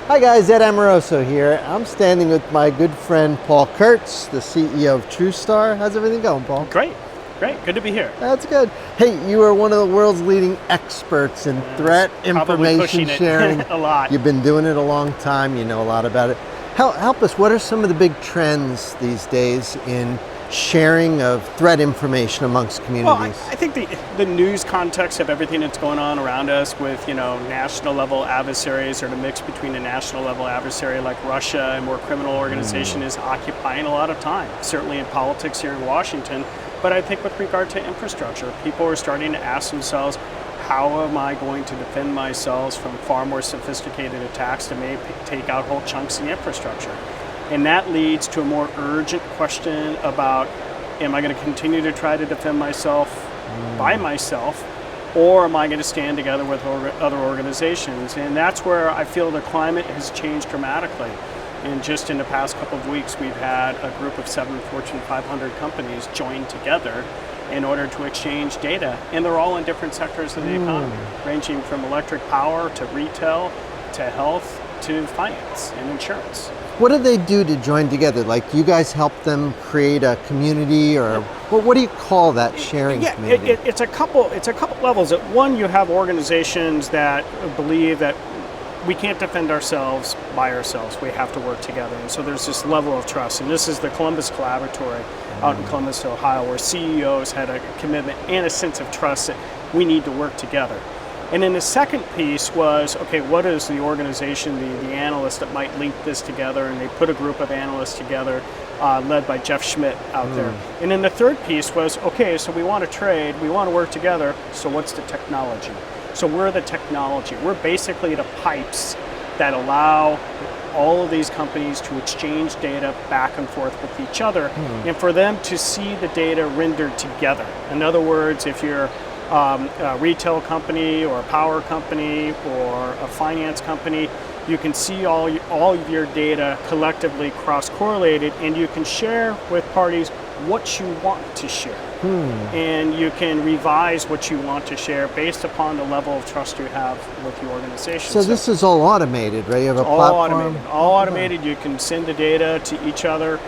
Hi guys, Ed Amoroso here. I'm standing with my good friend Paul Kurtz, the CEO of TruStar. How's everything going, Paul? Great. Good to be here. That's good. Hey, you are one of the world's leading experts in threat information sharing. A lot. You've been doing it a long time. You know a lot about it. Help us. What are some of the big trends these days in sharing of threat information amongst communities? Well, I think the news context of everything that's going on around us with, national level adversaries, or the mix between a national level adversary like Russia and more criminal organization is occupying a lot of time, certainly in politics here in Washington. But I think with regard to infrastructure, people are starting to ask themselves, how am I going to defend myself from far more sophisticated attacks that may take out whole chunks of infrastructure? And that leads to a more urgent question about, am I going to continue to try to defend myself by myself, or am I going to stand together with other organizations? And that's where I feel the climate has changed dramatically. And just in the past couple of weeks, we've had a group of 7 Fortune 500 companies join together in order to exchange data. And they're all in different sectors of the economy, ranging from electric power to retail to health to finance and insurance. What do they do to join together? Like, do you guys help them create a community, or what do you call that sharing community? It's a couple levels. At one, you have organizations that believe that we can't defend ourselves by ourselves. We have to work together. And so there's this level of trust. And this is the Columbus Collaboratory out in Columbus, Ohio, where CEOs had a commitment and a sense of trust that we need to work together. And then the second piece was, okay, what is the organization, the analysts that might link this together? And they put a group of analysts together, led by Jeff Schmidt out there. And then the third piece was, okay, so we want to trade, we want to work together, so what's the technology? So we're the technology. We're basically the pipes that allow all of these companies to exchange data back and forth with each other, and for them to see the data rendered together. In other words, if you're a retail company or a power company or a finance company, you can see all of your data collectively cross-correlated, and you can share with parties what you want to share. And you can revise what you want to share based upon the level of trust you have with the organization. So this is all automated, right? You have a platform? All automated. You can send the data to each other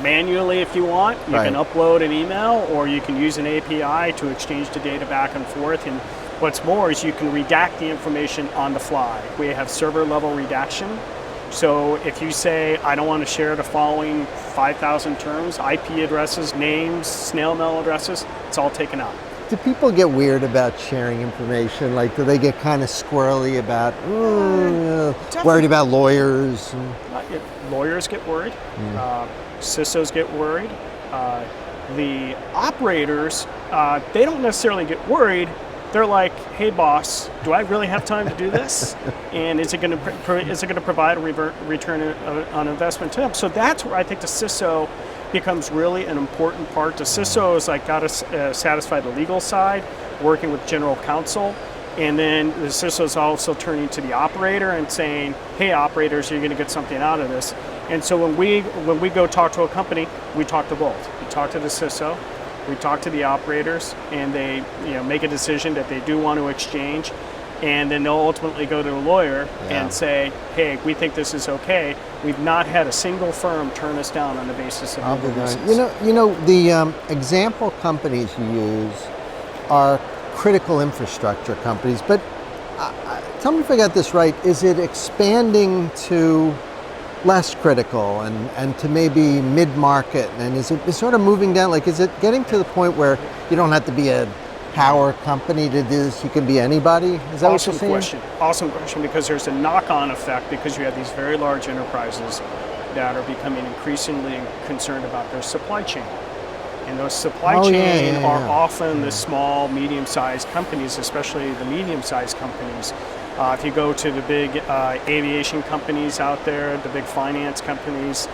manually if you want. You can upload an email, or you can use an API to exchange the data back and forth. And what's more is you can redact the information on the fly. We have server level redaction. So if you say, I don't want to share the following 5,000 terms, IP addresses, names, snail mail addresses, it's all taken out. Do people get weird about sharing information? Like, do they get kind of squirrely about, worried about lawyers? Lawyers get worried. CISOs get worried. The operators, they don't necessarily get worried. They're like, hey boss, do I really have time to do this? And is it going to provide a return on investment to them? So that's where I think the CISO becomes really an important part. The CISO is like got to satisfy the legal side, working with general counsel, and then the CISO is also turning to the operator and saying, hey operators, you're going to get something out of this. And so when we go talk to a company, we talk to both. We talk to the CISO. We talk to the operators, and they make a decision that they do want to exchange, and then they'll ultimately go to a lawyer and say, hey, we think this is okay. We've not had a single firm turn us down on the basis of legal reasons. The example companies you use are critical infrastructure companies, but tell me if I got this right. Is it expanding to less critical and to maybe mid-market, and is it sort of moving down? Like, is it getting to the point where you don't have to be a power company to do this, you can be anybody? Is that what you're saying? Awesome question, because there's a knock-on effect, because you have these very large enterprises that are becoming increasingly concerned about their supply chain. And those supply chain are often the small, medium-sized companies, especially the medium-sized companies. If you go to the big aviation companies out there, the big finance companies,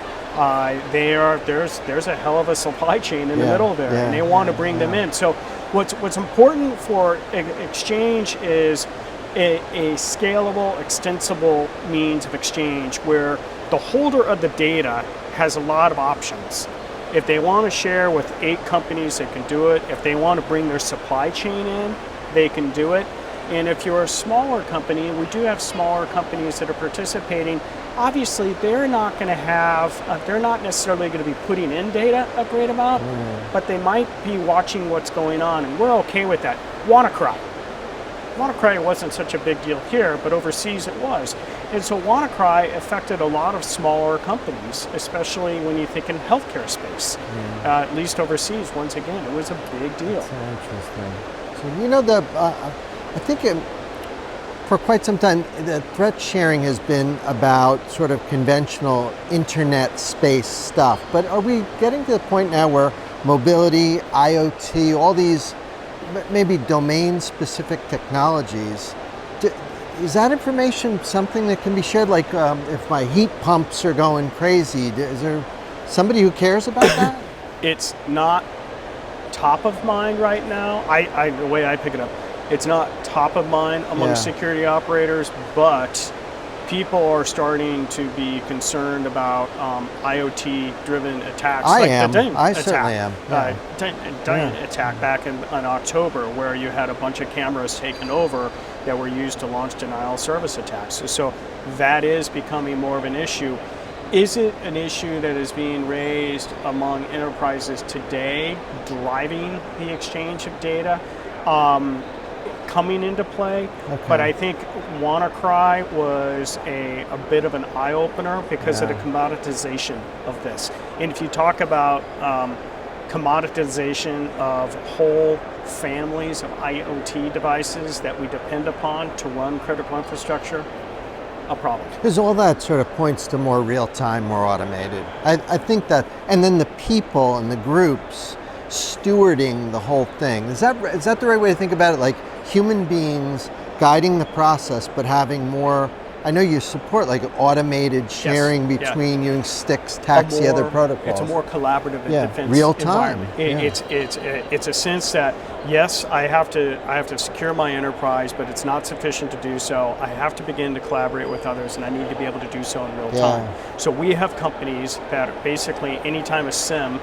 there's a hell of a supply chain in the middle there, and they want to bring them in. So what's important for exchange is a scalable, extensible means of exchange where the holder of the data has a lot of options. If they want to share with 8 companies, they can do it. If they want to bring their supply chain in, they can do it. And if you're a smaller company, we do have smaller companies that are participating. Obviously, they're not going to have, they're not necessarily going to be putting in data a great amount, but they might be watching what's going on, and we're okay with that. WannaCry. WannaCry wasn't such a big deal here, but overseas it was. And so WannaCry affected a lot of smaller companies, especially when you think in healthcare space. At least overseas, once again, it was a big deal. That's interesting. So, you know, I think for quite some time, the threat sharing has been about sort of conventional internet space stuff. But are we getting to the point now where mobility, IoT, all these maybe domain-specific technologies, is that information something that can be shared? Like if my heat pumps are going crazy, is there somebody who cares about that? It's not top of mind right now. The way I pick it up, it's not top of mind among security operators, but people are starting to be concerned about IoT-driven attacks. I like am. The Ding I attack. certainly am. Ding attack back in October, where you had a bunch of cameras taken over that were used to launch denial of service attacks. So that is becoming more of an issue. Is it an issue that is being raised among enterprises today, driving the exchange of data? Coming into play, but I think WannaCry was a bit of an eye-opener because of the commoditization of this. And if you talk about commoditization of whole families of IoT devices that we depend upon to run critical infrastructure, a problem. Because all that sort of points to more real-time, more automated. I think that, and then the people and the groups stewarding the whole thing. Is that the right way to think about it? Like human beings guiding the process, but having more, I know you support like automated sharing between using Sticks, Taxi, other protocols. It's a more collaborative defense real time. environment. It's a sense that, yes, I have to secure my enterprise, but it's not sufficient to do so. I have to begin to collaborate with others, and I need to be able to do so in real time. So we have companies that basically anytime a SIM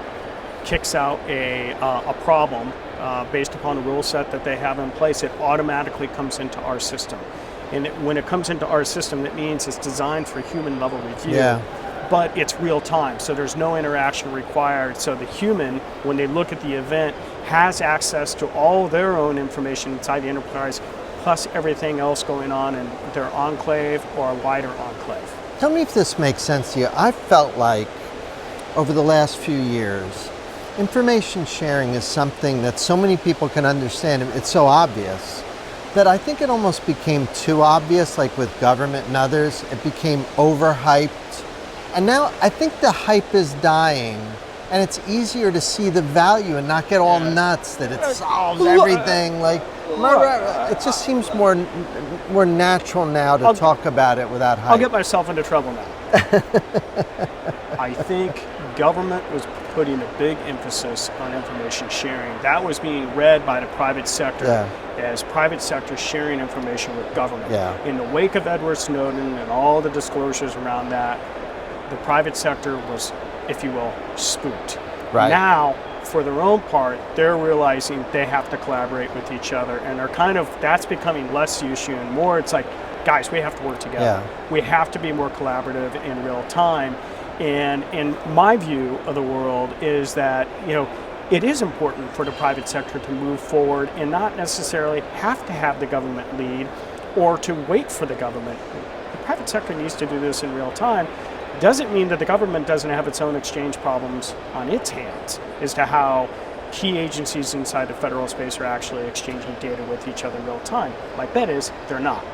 kicks out a problem based upon a rule set that they have in place, it automatically comes into our system. And when it comes into our system, that means it's designed for human level review, but it's real time, so there's no interaction required. So the human, when they look at the event, has access to all their own information inside the enterprise, plus everything else going on in their enclave or a wider enclave. Tell me if this makes sense to you. I felt like over the last few years, information sharing is something that so many people can understand. It's so obvious that I think it almost became too obvious, like with government and others. It became overhyped. And now I think the hype is dying, and it's easier to see the value and not get all nuts that it solves everything. Like, it just seems more natural now to talk about it without hype. I'll get myself into trouble now. I think government was putting a big emphasis on information sharing. That was being read by the private sector as private sector sharing information with government. In the wake of Edward Snowden and all the disclosures around that, the private sector was, if you will, spooked. Now, for their own part, they're realizing they have to collaborate with each other, and they're that's becoming less the issue and more it's like, guys, we have to work together. We have to be more collaborative in real time. And in my view of the world is that, it is important for the private sector to move forward and not necessarily have to have the government lead or to wait for the government. The private sector needs to do this in real time. Doesn't mean that the government doesn't have its own exchange problems on its hands as to how key agencies inside the federal space are actually exchanging data with each other in real time. My bet is they're not.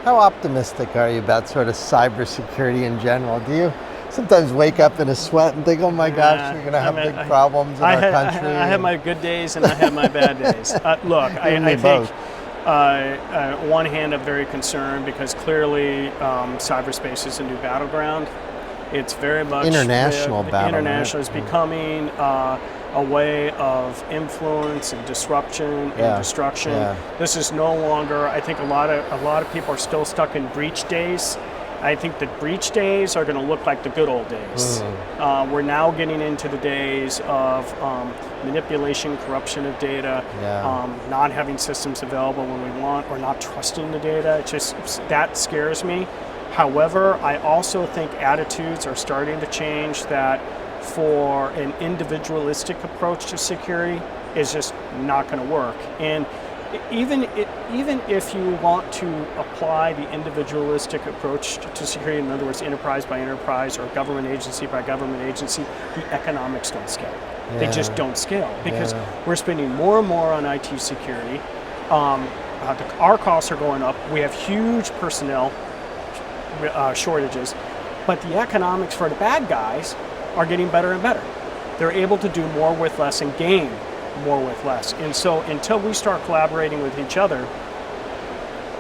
How optimistic are you about sort of cybersecurity in general? Do you sometimes wake up in a sweat and think, oh my gosh, we're going to have big problems in our country? I have my good days and I have my bad days. Look, I think on one hand I'm very concerned because clearly cyberspace is a new battleground. It's very much international battle. International is becoming a way of influence and disruption and destruction. This is no longer. I think a lot of people are still stuck in breach days, I think the breach days are going to look like the good old days. We're now getting into the days of manipulation, corruption of data, not having systems available when we want, or not trusting the data. It just, that scares me. However, I also think attitudes are starting to change, that for an individualistic approach to security is just not going to work. And even if you want to apply the individualistic approach to security, in other words, enterprise by enterprise or government agency by government agency, the economics don't scale. They just don't scale, because we're spending more and more on IT security. Our costs are going up. We have huge personnel shortages, but the economics for the bad guys are getting better and better. They're able to do more with less and gain more with less. And so until we start collaborating with each other,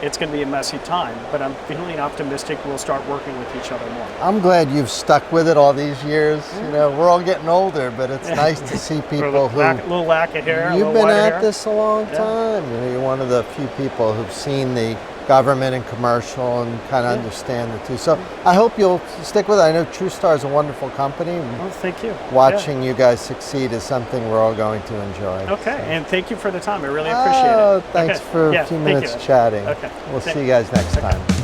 it's going to be a messy time, but I'm feeling optimistic we'll start working with each other more. I'm glad you've stuck with it all these years. You know, we're all getting older, but it's nice to see people who... A little lack of hair, You've been at hair. this a long time. You know, you're one of the few people who've seen the government and commercial and kind of understand the two. So I hope you'll stick with it. I know TruStar is a wonderful company. Oh, thank you. Watching you guys succeed is something we're all going to enjoy. Okay, and thank you for the time. I really appreciate it. Thanks for a few minutes chatting. Okay. We'll see you guys next time.